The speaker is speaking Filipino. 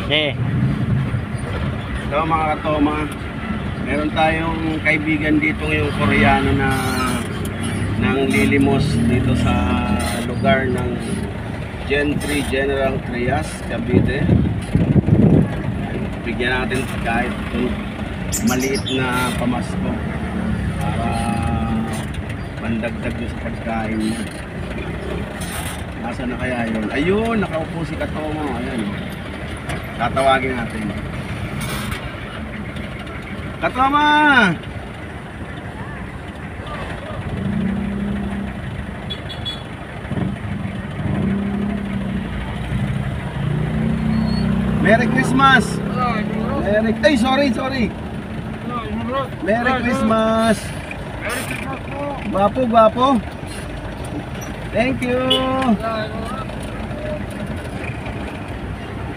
Eh, So mga katoma, meron tayong kaibigan dito ngayong Koreano na nang lilimos dito sa lugar ng Gentry General Trias, Cavite. Bigyan natin kahit maliit na pamasko para pandagdag sa pagkain niya. Nasaan na kaya yun? Ayun, nakaupo si Katomo. Ayan. Tatawagin natin. Katoma! Merry Christmas! Ay, sorry! Merry Christmas! Gwapo! Thank you!